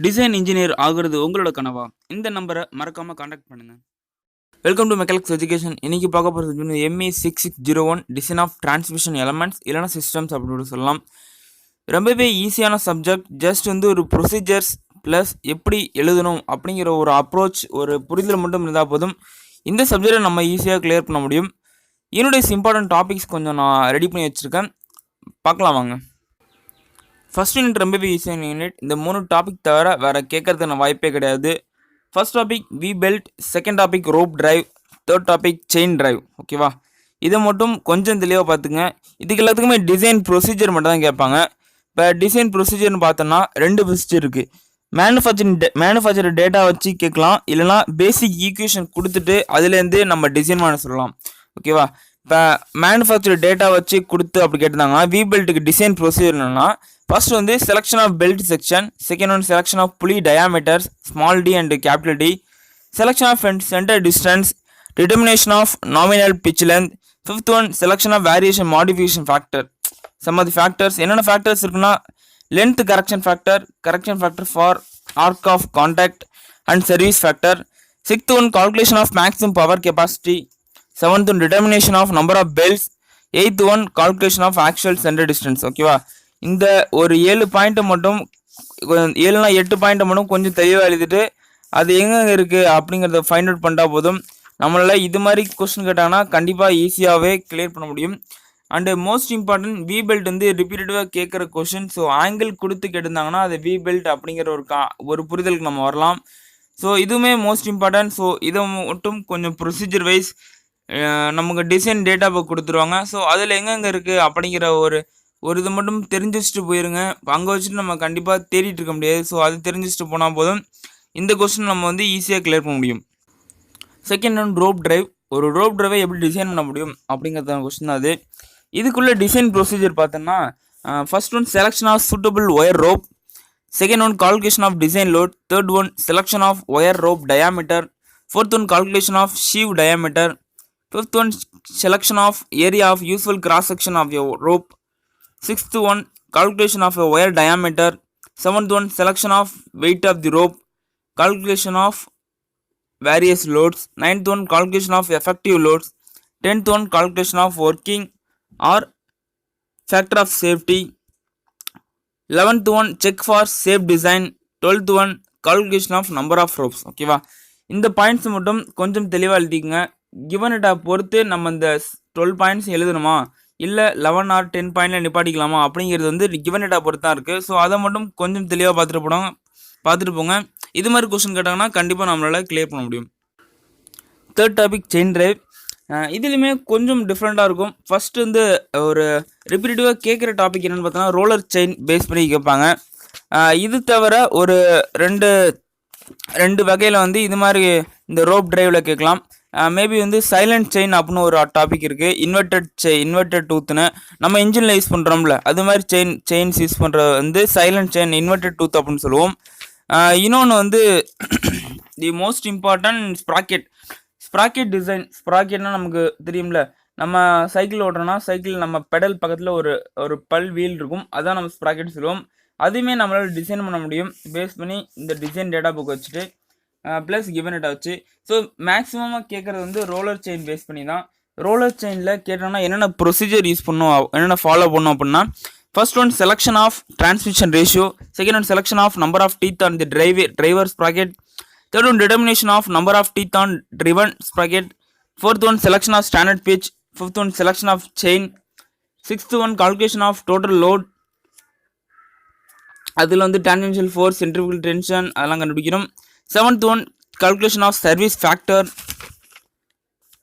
Design engineer ஆகுறது உங்களோட கனவா? இந்த நம்பரை மறக்காம காண்டாக்ட் பண்ணுங்க. Welcome to mechanics education. இன்னைக்கு பார்க்க போகிறது ME6601 design of transmission elements இல்லைனா சிஸ்டம்ஸ் அப்படின்னு சொல்லலாம். ரொம்பவே ஈஸியான சப்ஜெக்ட். ஜஸ்ட் ஒரு ப்ரொசீஜர்ஸ் ப்ளஸ் எப்படி எழுதணும் அப்படிங்கிற ஒரு அப்ரோச், ஒரு புரிதல் மட்டும் இருந்தால் போதும் இந்த சப்ஜெக்டை நம்ம ஈஸியாக கிளியர் பண்ண முடியும். என்னுடைய இம்பார்ட்டன்ட் டாபிக்ஸ் கொஞ்சம் நான் ரெடி பண்ணி வச்சுருக்கேன், பார்க்கலாம் வாங்க. ஃபஸ்ட் யூனிட் ரொம்பவே ஈஸியான யூனிட். இந்த 3 டாபிக் தவிர வேறு கேட்கறதுக்கு வாய்ப்பே கிடையாது. First topic we belt, second topic rope drive, third topic chain drive. ஓகேவா? இதை மட்டும் கொஞ்சம் தெளிவாக பார்த்துங்க. இதுக்கு எல்லாத்துக்குமே டிசைன் ப்ரொசீஜர் மட்டும் தான் கேட்பாங்க. இப்போ டிசைன் ப்ரொசீஜர்னு பார்த்தோன்னா 2 ப்ரொசீஜர் இருக்குது. மேனுஃபேக்சர் டேட்டா வச்சு கேட்கலாம், இல்லைனா பேசிக் ஈக்குவேஷன் கொடுத்துட்டு அதுலேருந்து நம்ம டிசைன் பண்ண சொல்லலாம். ஓகேவா? இப்போ மேனுஃபேக்சர் டேட்டா வச்சு கொடுத்து அப்படி கேட்டிருந்தாங்கன்னா வி பெல்ட்டுக்கு டிசைன் ப்ரொசீஜர் என்னன்னா, first selection of belt section, second selection of pulley diameters small D and capital D, selection of centre distance, determination of nominal pitch length, fifth selection of variation modification factor. Some of the factors என்னென்ன factors இருக்குன்னா, length correction factor for arc of contact and service factor. Sixth calculation of maximum power capacity. Seventh determination of number of belts. Eighth calculation of actual centre distance. ஓகேவா? இந்த ஒரு 7 பாயிண்ட்டை மட்டும், 7னா 8 பாயிண்ட்டை மட்டும் கொஞ்சம் தெளிவாக எழுதிட்டு அது எங்கெங்கே இருக்குது அப்படிங்கிறத ஃபைண்ட் அவுட் பண்ணிட்டா போதும். நம்மளால் இது மாதிரி கொஸ்டின் கேட்டாங்கன்னா கண்டிப்பாக ஈஸியாகவே கிளியர் பண்ண முடியும். And most important we belt ரிப்பீட்டடாக கேட்குற கொஸ்டின். ஸோ ஆங்கிள் கொடுத்து கேட்டிருந்தாங்கன்னா அது வி பெல்ட் அப்படிங்கிற ஒரு புரிதலுக்கு நம்ம வரலாம். ஸோ இதுவுமே மோஸ்ட் இம்பார்ட்டன்ட். ஸோ இதை மட்டும் கொஞ்சம் ப்ரொசீஜர் வைஸ் நமக்கு டிசைன் டேட்டா புக் கொடுத்துருவாங்க. ஸோ அதில் எங்கெங்கே இருக்குது அப்படிங்கிற ஒரு இது மட்டும் தெரிஞ்சு வச்சுட்டு போயிருங்க. அங்கே வச்சுட்டு நம்ம கண்டிப்பாக தேடிட்டு இருக்க முடியாது. ஸோ அது தெரிஞ்சு வச்சுட்டு போனால் போதும் இந்த கொஸ்டின் நம்ம ஈஸியாக கிளியர் பண்ண முடியும். Second rope drive. ஒரு ரோப் டிரைவை எப்படி டிசைன் பண்ண முடியும் அப்படிங்கிறத கொஸ்டின் தான் அது. இதுக்குள்ளே டிசைன் ப்ரொசீஜர் பார்த்தோன்னா, first selection of suitable wire rope, second calculation of design load, third selection of wire rope diameter, fourth calculation of sheave diameter, fifth selection of area of useful cross section of your rope, sixth calculation of a wire diameter, seventh selection of weight of the rope, calculation of various loads, ninth calculation of effective loads, 10th calculation of working or factor of safety, 11th check for safe design, 12th calculation of number of ropes. ஓகேவா? இந்த points மட்டும் கொஞ்சம் தெளிவாக எழுதிக்கங்க. Given data பொறுத்து நம்ம இந்த 12 points எழுதணுமா இல்லை 11 or 10 பாயிண்டில் நிப்பாட்டிக்கலாமா அப்படிங்கிறது கிவன் டேட்டா பொறுத்து தான் இருக்குது. ஸோ அதை மட்டும் கொஞ்சம் தெளிவாக பார்த்துட்டு போங்க. இது மாதிரி கொஸ்டின் கேட்டாங்கன்னா கண்டிப்பாக நம்மளால் கிளியர் பண்ண முடியும். Third topic chain drive. இதுலையுமே கொஞ்சம் டிஃப்ரெண்ட்டாக இருக்கும். ஃபஸ்ட்டு ஒரு ரிப்பீட்டடிவாக கேட்குற டாபிக் என்னென்னு பார்த்தோன்னா ரோலர் செயின் பேஸ் பண்ணி கேட்பாங்க. இது தவிர ஒரு ரெண்டு வகையில் இது மாதிரி இந்த ரோப் டிரைவில் கேட்கலாம். மேபி சைலண்ட் செயின் அப்படின்னு ஒரு டாபிக் இருக்குது. இன்வெர்டட் டூத்துன்னு நம்ம இன்ஜினில் யூஸ் பண்ணுறோம்ல, அது மாதிரி செயின்ஸ் யூஸ் பண்ணுறது சைலண்ட் செயின், இன்வெர்டட் டூத் அப்படின்னு சொல்லுவோம். இன்னொன்று the most important sprocket design. ஸ்ப்ராக்கெட்னா நமக்கு தெரியும்ல, நம்ம சைக்கிள் ஓட்டுறோன்னா சைக்கிள் நம்ம பெடல் பக்கத்தில் ஒரு பல் வீல் இருக்கும், அதான் நம்ம ஸ்ப்ராக்கெட் சொல்லுவோம். அதுவுமே நம்மளால் டிசைன் பண்ண முடியும் பேஸ் பண்ணி இந்த டிசைன் டேட்டா புக் வச்சுட்டு ப்ளஸ் கிவன் டேட்டா வச்சு. ஸோ மேக்ஸிமமாக கேட்குறது ரோலர் செயின் பேஸ் பண்ணி தான். ரோலர் செயினில் கேட்டோம்னா என்னென்ன ப்ரொசீஜர் யூஸ் பண்ணணும், என்னென்ன ஃபாலோ பண்ணணும் அப்படின்னா, first selection of transmission ratio, second selection of number of teeth on the driver sprocket, third determination of number of teeth on driven sprocket, fourth selection of standard pitch, fifth selection of chain, sixth calculation of total load, அதில் tangential force, centrifugal tension அதெல்லாம் கண்டுபிடிக்கணும். Seventh calculation of service factor,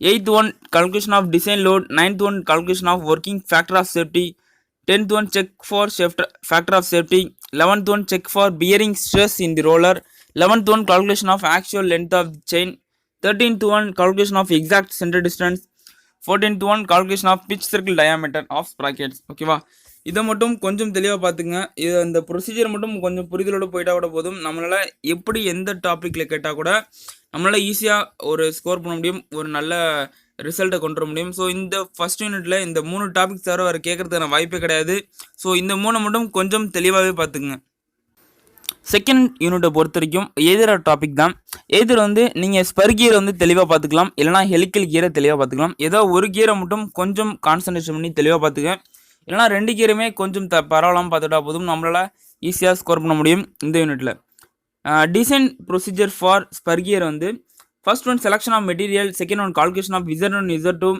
eighth calculation of design load, ninth calculation of working factor of safety, 10th check for factor of safety, 11th check for bearing stress in the roller, 11th calculation of actual length of the chain, 13th calculation of exact center distance, 14th calculation of pitch circle diameter of sprockets. ஓகேவா? இதை மட்டும் கொஞ்சம் தெளிவாக பார்த்துங்க. இந்த procedure மட்டும் கொஞ்சம் புரிதலோடு போயிட்டா கூட போதும். நம்மளால் எப்படி எந்த டாப்பிக்கில் கேட்டால் கூட நம்மளால் ஈஸியாக ஒரு ஸ்கோர் பண்ண முடியும், ஒரு நல்ல ரிசல்ட்டை கொண்டு வர முடியும். ஸோ இந்த ஃபஸ்ட் யூனிட்டில் இந்த 3 டாபிக்ஸ் தவிர வேறு கேட்குறதுக்கான வாய்ப்பே கிடையாது. ஸோ இந்த 3 மட்டும் கொஞ்சம் தெளிவாகவே பார்த்துக்குங்க. செகண்ட் யூனிட்டை பொறுத்த வரைக்கும் எதிர டாபிக் தான். எதிர் வந்து நீங்கள் ஸ்பர் கியரை வந்து தெளிவாக பார்த்துக்கலாம், இல்லைனா ஹெலிக்கல் கியரை தெளிவாக பார்த்துக்கலாம். ஏதோ ஒரு கியரை மட்டும் கொஞ்சம் கான்சன்ட்ரேஷன் பண்ணி தெளிவாக பார்த்துக்க, இல்லைனா ரெண்டு கியருமே கொஞ்சம் பரவாயில்லாமல் பார்த்துட்டா போதும், நம்மளால் ஈஸியாக ஸ்கோர் பண்ண முடியும் இந்த யூனிட்டில். Design procedure for spur gear வந்து first one selection of material, second one calculation of Z1 Z2,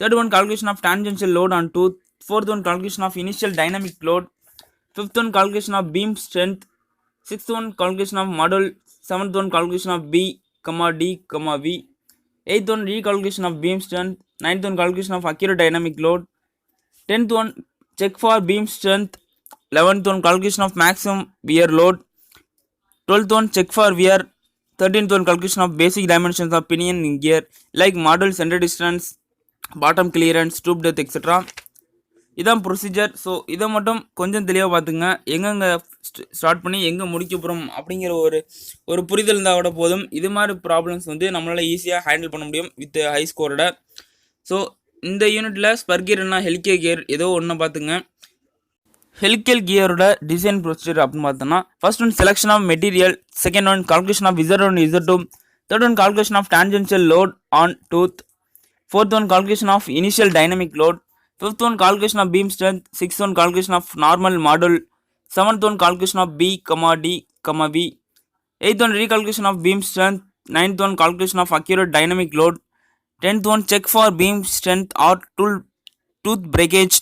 third one calculation of tangential load on tooth, fourth one calculation of initial dynamic load, fifth one calculation of beam strength, sixth one calculation of model, seventh one calculation of B, D, V, eighth one recalculation of beam strength, ninth one calculation of accurate dynamic load, 10th one check for beam strength, 11th one calculation of maximum wear load, 12th one check for wear, 13th one calculation of basic dimensions of pinion in gear like model, center distance, bottom clearance, tube depth, etc. இதான் procedure. So இதை மட்டும் கொஞ்சம் தெளிவாக பார்த்துங்க, எங்கெங்கே start பண்ணி எங்கே முடிக்க போகிறோம் அப்படிங்கிற ஒரு புரிதல் இருந்தால் கூட போதும். இது மாதிரி ப்ராப்ளம்ஸ் வந்து நம்மளால் ஈஸியாக ஹேண்டில் பண்ண முடியும் வித் ஹை ஸ்கோரோட. ஸோ இந்த யூனிட்டில் ஸ்பர் கியர்னா ஹெலிக்கல் கியர் ஏதோ ஒன்று பார்த்துங்க. ஹெலிக்கல் கியரோட டிசைன் ப்ரொசீஜர் அப்படின்னு பார்த்தோம்னா first one selection of material, second one calculation of Z1 Z2, third one calculation of tangential load on tooth, fourth one calculation of initial dynamic load, fifth one calculation of beam strength, sixth one calculation of normal model, seventh one calculation of B, D, V, eighth one recalculation of beam strength, ninth one calculation of accurate dynamic load, 10th one check for beam strength or tooth breakage,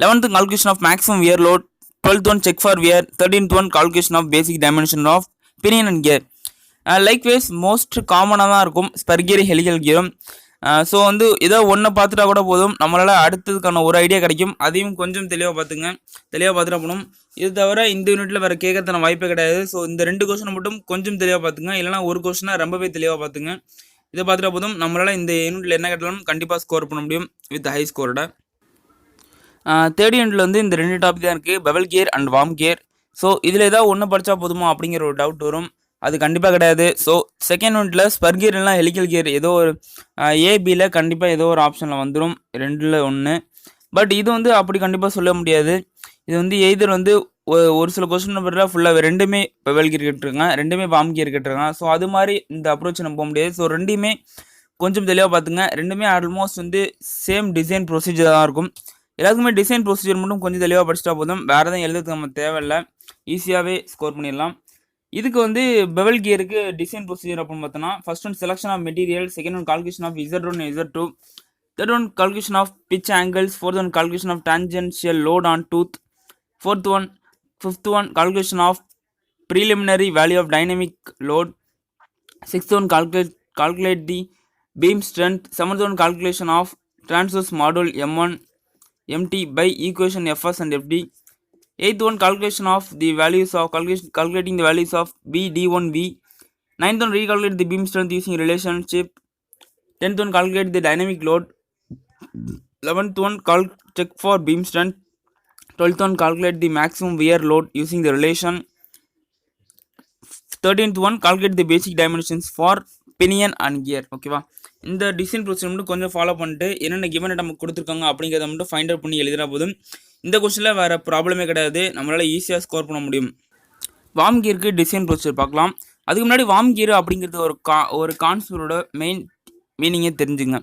11th one calculation of maximum wear load, 12th one check for wear, 13th one calculation of basic dimension of pinion and gear. Likewise most காமனாக தான் இருக்கும் spur gear helical கியரும். So வந்து ஏதோ ஒன்றை பார்த்துட்டா கூட போதும், நம்மளால் அடுத்ததுக்கான ஒரு ஐடியா கிடைக்கும். அதையும் கொஞ்சம் தெளிவாக பார்த்துட்டா போகணும். இது தவிர இந்த யூனிட்டில் வேறு கேட்கறதுன வாய்ப்பே கிடையாது. ஸோ இந்த ரெண்டு கொஸ்டினை மட்டும் கொஞ்சம் தெளிவாக பார்த்துங்க, இல்லைனா ஒரு கொஸ்டினை ரொம்பவே தெளிவாக பார்த்துங்க. இதை பார்த்துட்டா போதும், நம்மளால் இந்த யூனிட்டில் என்ன கேட்டாலும் கண்டிப்பாக ஸ்கோர் பண்ண முடியும் வித் ஹை ஸ்கோரோட. தேர்ட் யூனிட்டில் வந்து இந்த ரெண்டு டாபிக் தான் இருக்குது, bevel gear and warm gear. So இதில் ஏதாவது ஒன்று படித்தா போதுமா அப்படிங்கிற ஒரு டவுட் வரும், அது கண்டிப்பாக கிடையாது. ஸோ செகண்ட் யூனிட்டில் ஸ்பர் கியர் இல்லைனா ஹெலிக்கல் கியர் ஏதோ ஒரு ஏபியில் கண்டிப்பாக ஏதோ ஒரு ஆப்ஷனில் வந்துடும், ரெண்டில் ஒன்று. பட் இது வந்து அப்படி கண்டிப்பாக சொல்ல முடியாது. இது வந்து எய்தர் வந்து ஒரு சில கொஸ்டின் நம்பரில் ஃபுல்லாக ரெண்டுமே பெவல் கியர் கேட்டிருக்காங்க, ரெண்டுமே வார்ம் கியர் கேட்டிருக்காங்க. ஸோ அது மாதிரி இந்த அப்ரோச் நம்ம போக முடியாது. ஸோ ரெண்டுமே கொஞ்சம் தெளிவாக பார்த்துங்க. ரெண்டுமே ஆல்மோஸ்ட் வந்து சேம் டிசைன் ப்ரொசீஜர் தான் இருக்கும். எல்லாத்துக்குமே டிசைன் ப்ரொசீஜர் மட்டும் கொஞ்சம் தெளிவாக படிச்சிட்டா போதும், வேறு எதுவும் எழுதுறதுக்கு நம்ம தேவையில்லை, ஈஸியாகவே ஸ்கோர் பண்ணிடலாம். இதுக்கு வந்து பெவல் கியருக்கு டிசைன் ப்ரொசீஜர் அப்படின்னு பார்த்தோன்னா first one selection of material, second one calculation of Z1 Z2, third one calculation of pitch angles, fourth one calculation of tangential load on tooth, fifth one calculation of preliminary value of dynamic load, sixth one calculate the beam strength, seventh one calculation of transverse module M1 MT by equation Fs and Fd, eighth one calculation of the values of calculating the values of B, D1, V, ninth one recalculate the beam strength using relationship, 10th one calculate the dynamic load, 11th one check for beam strength, 12th one calculate the maximum wear load using the relation, 13th one calculate the basic dimensions for pinion and gear. ஓகேவா, இந்த design procedure மட்டும் கொஞ்சம் follow பண்ணிட்டு என்னென்ன given நமக்கு கொடுத்துருக்காங்க அப்படிங்கிறத மட்டும் ஃபைண்ட் அவுட் பண்ணி எழுதினா போதும். இந்த கொஸ்டினில் வேறு ப்ராப்ளமே கிடையாது, நம்மளால் ஈஸியாக ஸ்கோர் பண்ண முடியும். வார்ம் கியருக்கு டிசைன் ப்ரொசீஜர் பார்க்கலாம். அதுக்கு முன்னாடி வார்ம் கியர் அப்படிங்கிறது ஒரு கான்செப்டோட மெயின் மீனிங்கே தெரிஞ்சுங்க.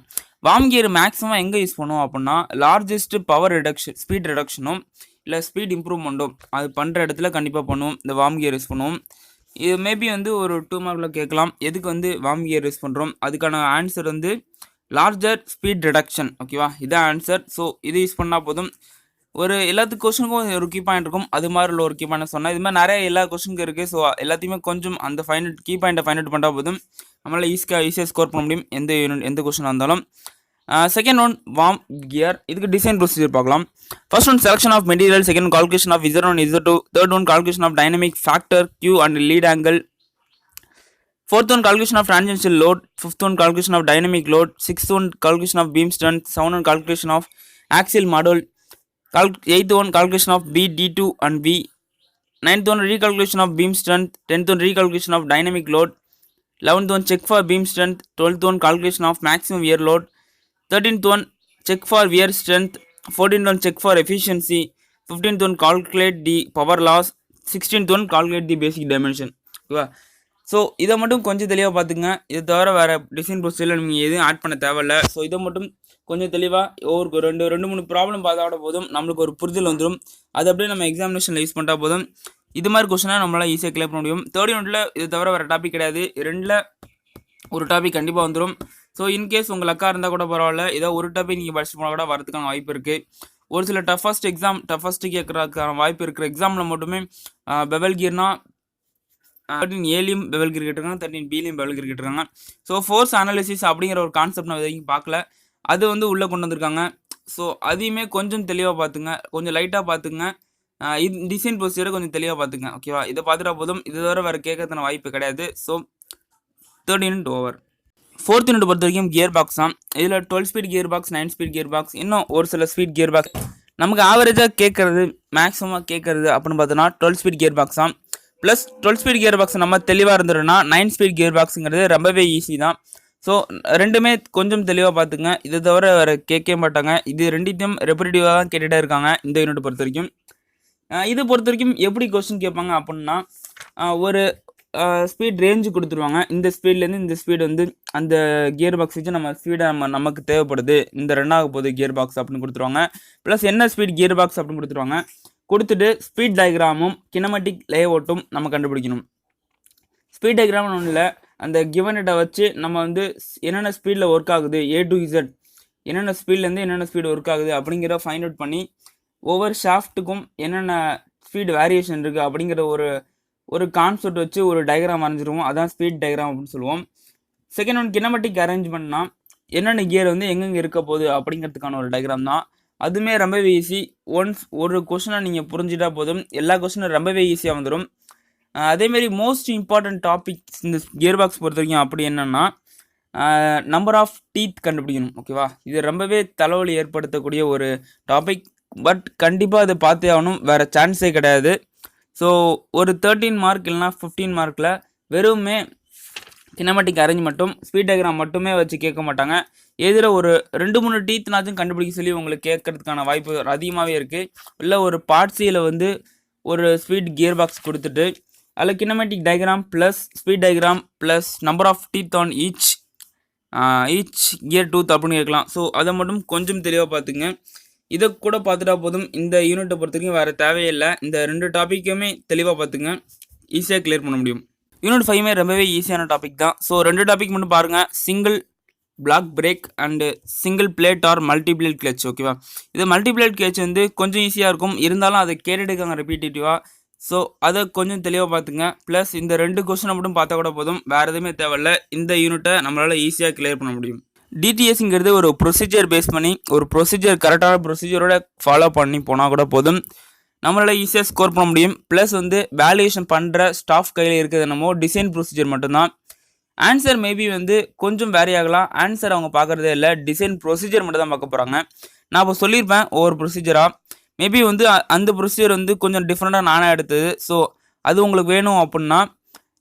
வார்ம் கியர் மேக்ஸிமம் எங்கே யூஸ் பண்ணுவோம் அப்படின்னா லார்ஜஸ்ட் பவர் ஸ்பீட் ரிடக்ஷனும் இல்லை ஸ்பீட் இம்ப்ரூவ்மெண்ட்டும் அது பண்ணுற இடத்துல கண்டிப்பாக பண்ணுவோம், இந்த வார்ம் கியர் யூஸ் பண்ணுவோம். இது மேபி வந்து ஒரு 2 மார்க்கில் கேட்கலாம், எதுக்கு வந்து வார்ம் கியர் யூஸ் பண்ணுறோம், அதுக்கான ஆன்சர் வந்து லார்ஜர் ஸ்பீட் ரிடக்ஷன். ஓகேவா, இதான் ஆன்சர். ஸோ இது யூஸ் பண்ணால் போதும். ஒரு எல்லாத்துக்கு கொஸ்டினுக்கும் ஒரு கீ பாயிண்ட் இருக்கும், அது மாதிரி உள்ள ஒரு கீ பாயிண்ட் சொன்னால் இது மாதிரி நிறைய எல்லா கொஸ்டினுக்கும் இருக்குது. ஸோ எல்லாத்தையுமே கொஞ்சம் அந்த கீ பாயிண்ட்டை ஃபைண்ட் அவுட் பண்ணால் போதும், நம்மளால் ஈஸியாக ஸ்கோர் பண்ண முடியும் எந்த கொஸ்டின் இருந்தாலும். செகண்ட் ஒன் வார்ம் கியர், இதுக்கு டிசைன் ப்ரொசீஜர் பார்க்கலாம். First one selection of material, second calculation of Z1 Z2, third one calculation of dynamic factor Q and lead angle, fourth one calculation of tangential load, fifth one calculation of dynamic load, sixth one calculation of beam strength, seventh one calculation of axial model, eighth one calculation of B, D2 and V, ninth one recalculation of beam strength, 10th one recalculation of dynamic load, 11th one check for beam strength, 12th one calculation of maximum wear load, 13th one check for wear strength, 14th one check for efficiency, 15th one calculate the power loss, 16th one calculate the basic dimension. ஓகேவா? So இதை மட்டும் கொஞ்சம் தெளிவாக பார்த்துங்க. இதை தவிர வேறு design ப்ரொசீஜரில் நீங்கள் எதுவும் ஆட் பண்ண தேவையில்ல. ஸோ இதை மட்டும் கொஞ்சம் தெளிவாக ஒரு ரெண்டு மூணு ப்ராப்ளம் பார்த்தா போதும், நம்மளுக்கு ஒரு புரிதல் வந்துடும். அது அப்படியே நம்ம எக்ஸாமினேஷனில் யூஸ் பண்ணிட்டா போதும். இது மாதிரி கொஸ்டினாக நம்மளால் ஈஸியாக கிளியர் பண்ண முடியும். தேர்ட் யூனிட்டில் இது தவிர வேறு டாபிக் கிடையாது. 2ல் ஒரு டாபிக் கண்டிப்பாக வந்துடும். ஸோ இன்கேஸ் உங்கள் அக்கா இருந்தால் கூட பரவாயில்ல, ஏதோ ஒரு டாபிக் நீங்கள் படிச்சுட்டு போனால் கூட வரதுக்கான வாய்ப்பு இருக்குது. ஒரு சில டஃபஸ்ட்டு கேட்குறதுக்கான வாய்ப்பு இருக்கிற எக்ஸாமில் மட்டுமே பெவல் கியர்னா 13Aலையும் பெவல் கியர் கேட்டிருக்காங்க, 13Bலையும் பெவல் கியர் கேட்டிருக்காங்க. ஸோ ஃபோர்ஸ் அனாலிசிஸ் அப்படிங்கிற ஒரு கான்செப்ட் நான் வரைக்கும் பார்க்கல, அது வந்து உள்ளே கொண்டு வந்திருக்காங்க. ஸோ அதையுமே கொஞ்சம் தெளிவாக பார்த்துங்க, கொஞ்சம் லைட்டாக பார்த்துங்க. இது டிசைன் ப்ரொசீஜரை கொஞ்சம் தெளிவாக பார்த்துங்க. ஓகேவா? இதை பார்த்துட்டா போதும். இது தவிர வேறு கேட்கறதுன வாய்ப்பு கிடையாது. So 3rd unit over. 4th unit பொறுத்த வரைக்கும் கியர் பாக்ஸ் தான். இதில் 12 speed gear box, 9 speed gear box, இன்னும் ஒரு சில ஸ்பீட் கியர் பாக்ஸ். நமக்கு ஆவரேஜாக கேட்குறது, மேக்ஸிமமாக கேட்குறது அப்படின்னு பார்த்தோன்னா 12 ஸ்பீட் கியர் பாக்ஸ் தான். ப்ளஸ் 12 ஸ்பீட் கியர் பாக்ஸ் நம்ம தெளிவாக இருந்துடும்னா 9 ஸ்பீட் கியர் பாக்ஸுங்கிறது ரொம்பவே ஈஸி தான். ஸோ ரெண்டுமே கொஞ்சம் தெளிவாக பார்த்துங்க. இதை தவிர வேறு கேட்க மாட்டாங்க. இது ரெண்டுத்தையும் ரெப்பரேட்டிவாக தான் கேட்டுகிட்டே இருக்காங்க இந்த யூனிட் பொறுத்த வரைக்கும். இது பொறுத்த வரைக்கும் எப்படி கொஸ்டின் கேட்பாங்க அப்படின்னா, ஒரு ஸ்பீட் ரேஞ்சு கொடுத்துருவாங்க. இந்த ஸ்பீட்லேருந்து இந்த ஸ்பீடு வந்து அந்த கியர் பாக்ஸ் வச்சு நம்ம ஸ்பீடை நமக்கு தேவைப்படுது, இந்த ரன்னாக போகுது கியர் பாக்ஸ் அப்படின்னு கொடுத்துருவாங்க. ப்ளஸ் என்ன ஸ்பீட் கியர் பாக்ஸ் அப்படின்னு கொடுத்துருவாங்க. கொடுத்துட்டு ஸ்பீட் டயக்ராமும் கினமெட்டிக் லேஅவுட்டும் நம்ம கண்டுபிடிக்கணும். ஸ்பீட் டயக்ராம்னு ஒன்றும் இல்லை, அந்த கிவனிட்டை வச்சு நம்ம வந்து என்னென்ன ஸ்பீடில் ஒர்க் ஆகுது, A to Z என்னென்ன ஸ்பீட்லேருந்து என்னென்ன ஸ்பீடு ஒர்க் ஆகுது அப்படிங்கிற ஃபைண்ட் அவுட் பண்ணி ஒவ்வொரு ஷாஃப்ட்டுக்கும் என்னென்ன ஸ்பீடு வேரியேஷன் இருக்குது அப்படிங்கிற ஒரு கான்செப்ட் வச்சு ஒரு டயக்ராம் வரைஞ்சிருவோம். அதான் ஸ்பீட் டயக்ராம் அப்படின்னு சொல்லுவோம். செகண்ட் ஒன் கினமெட்டிக் அரேஞ்ச்மெண்ட்னா என்னென்ன கியர் வந்து எங்கெங்கே இருக்க போகுது அப்படிங்கிறதுக்கான ஒரு டயக்ராம் தான். அதுவுமே ரொம்பவே ஈஸி. ஒரு கொஸ்டினை நீங்கள் புரிஞ்சிட்டா போதும், எல்லா கொஸ்டினும் ரொம்பவே ஈஸியாக வந்துடும். அதேமாரி மோஸ்ட் இம்பார்ட்டன்ட் டாபிக்ஸ் இந்த கியர் பாக்ஸ் பொறுத்த வரைக்கும் அப்படி என்னென்னா நம்பர் ஆஃப் டீத் கண்டுபிடிக்கணும். ஓகேவா? இது ரொம்பவே தலைவலி ஏற்படுத்தக்கூடிய ஒரு டாபிக். பட் கண்டிப்பாக அதை பார்த்தே ஆகணும், வேறு சான்ஸே கிடையாது. ஸோ ஒரு 13 மார்க் இல்லைனா 15 மார்க்கில் வெறுமே கினமெட்டிக் அரேஞ்ச் மட்டும் ஸ்பீட் டயக்ராம் மட்டுமே வச்சு கேட்க மாட்டாங்க. எதிர ஒரு 2-3 டீத்னாச்சும் கண்டுபிடிக்க சொல்லி உங்களுக்கு கேட்கறதுக்கான வாய்ப்பு அதிகமாகவே இருக்குது. இல்லை ஒரு பார்ட் சியில் வந்து ஒரு ஸ்பீட் கியர் பாக்ஸ் கொடுத்துட்டு அதில் kinematic diagram plus speed diagram plus number of teeth on each gear tooth அப்படின்னு கேட்கலாம். ஸோ அதை மட்டும் கொஞ்சம் தெளிவாக பார்த்துங்க. இதை கூட பார்த்துட்டா போதும். இந்த யூனிட்டை பொறுத்த வரைக்கும் வேறு தேவையில்லை. இந்த 2 டாப்பிக்குமே தெளிவாக பார்த்துங்க, ஈஸியாக கிளியர் பண்ண முடியும். யூனிட் 5 ரொம்பவே ஈஸியான டாபிக் தான். ஸோ 2 டாபிக் மட்டும் பாருங்கள், single block brake and single plate or multiplate clutch. ஓகேவா? இது மல்டிபிளேட் கிளச் வந்து கொஞ்சம் ஈஸியாக இருக்கும், இருந்தாலும் அதை கேட்டுருக்காங்க ரெப்பீட்டேட்டிவாக. ஸோ அதை கொஞ்சம் தெளிவாக பார்த்துங்க. ப்ளஸ் இந்த 2 கொஸ்டினை மட்டும் பார்த்தா கூட போதும், வேறு எதுவுமே தேவையில்லை. இந்த யூனிட்டை நம்மளால் ஈஸியாக கிளியர் பண்ண முடியும். டிடிஎஸ்ங்கிறது ஒரு ப்ரொசீஜர் பேஸ் பண்ணி ஒரு ப்ரொசீஜர் கரெக்டான ப்ரொசீஜரோட ஃபாலோ பண்ணி போனால் கூட போதும், நம்மளால் ஈஸியாக ஸ்கோர் பண்ண முடியும். ப்ளஸ் வந்து வேல்யூவேஷன் பண்ணுற ஸ்டாஃப் கையில் இருக்கிறது என்னமோ டிசைன் ப்ரொசீஜர் மட்டும்தான். ஆன்சர் மேபி வந்து கொஞ்சம் வேரி ஆகலாம். ஆன்சர் அவங்க பார்க்குறதே இல்லை, டிசைன் ப்ரொசீஜர் மட்டும் தான் பார்க்க போகிறாங்க. நான் இப்போ சொல்லியிருப்பேன் ஒவ்வொரு ப்ரொசீஜராக. மேபி வந்து அந்த ப்ரொசீஜர் வந்து கொஞ்சம் டிஃப்ரெண்ட்டாக நானாக எடுத்தது. ஸோ அது உங்களுக்கு வேணும் அப்படின்னா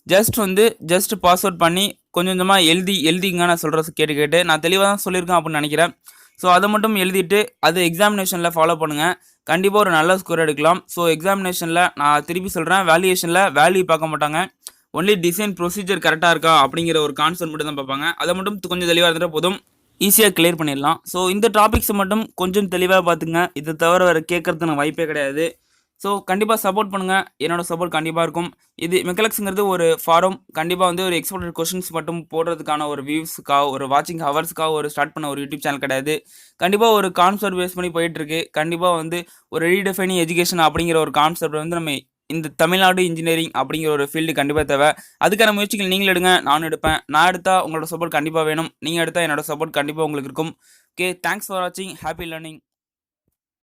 ஜஸ்ட் பாஸ் அவுட் பண்ணி கொஞ்சம் கொஞ்சமாக எழுதிங்க. நான் சொல்கிறது கேட்டு நான் தெளிவாக தான் சொல்லியிருக்கேன் அப்படின்னு நினைக்கிறேன். ஸோ அதை மட்டும் எழுதிட்டு அது எக்ஸாமினேஷனில் ஃபாலோ பண்ணுங்கள், கண்டிப்பாக ஒரு நல்ல ஸ்கோர் எடுக்கலாம். ஸோ எக்ஸாமினேஷனில் நான் திருப்பி சொல்கிறேன், வேல்யூவேஷனில் வேல்யூ பார்க்க மாட்டாங்க, ஒன்லி டிசைன் ப்ரொசீஜர் கரெக்டாக இருக்கா அப்படிங்கிற ஒரு கான்செப்ட் மட்டும் தான் பார்ப்பாங்க. அதை மட்டும் கொஞ்சம் தெளிவாக இருந்துட்டால் போதும், ஈஸியாக கிளியர் பண்ணிடலாம். ஸோ இந்த டாபிக்ஸை மட்டும் கொஞ்சம் தெளிவாக பார்த்துங்க. இதை தவிர வேறு கேட்குறதுக்கு வாய்ப்பே கிடையாது. ஸோ கண்டிப்பாக சப்போர்ட் பண்ணுங்கள், என்னோடய சப்போர்ட் கண்டிப்பாக இருக்கும். இது மெக்கலெக்ஸுங்கிறது ஒரு ஃபாரம், கண்டிப்பாக வந்து ஒரு எக்ஸ்போர்ட்டட் கொஸ்டின்ஸ் மட்டும் போடுறதுக்கான ஒரு வியூஸ்க்காக ஒரு வாட்சிங் ஹவர்ஸ்க்காக ஒரு ஸ்டார்ட் பண்ண ஒரு யூடியூப் சேனல் கிடையாது. கண்டிப்பாக ஒரு கான்செப்ட் பேஸ் பண்ணி போயிட்டுருக்கு. கண்டிப்பாக வந்து ஒரு ரீடிஃபைனிங் எஜுகேஷன் அப்படிங்கிற ஒரு கான்செப்ட் வந்து நம்ம இந்த தமிழ்நாடு இன்ஜினியரிங் அப்படிங்கிற ஒரு ஃபீல்டு கண்டிப்பாக தேவை. அதுக்கான முயற்சிகள் நீங்கள் எடுங்க, நானும் எடுப்பேன். நான் எடுத்தால் உங்களோட சப்போர்ட் கண்டிப்பாக வேணும், நீங்கள் எடுத்தால் என்னோட சப்போர்ட் கண்டிப்பாக உங்களுக்கு இருக்கும். ஓகே, தேங்க்ஸ் ஃபார் வாட்சிங், ஹாப்பி லேர்னிங்.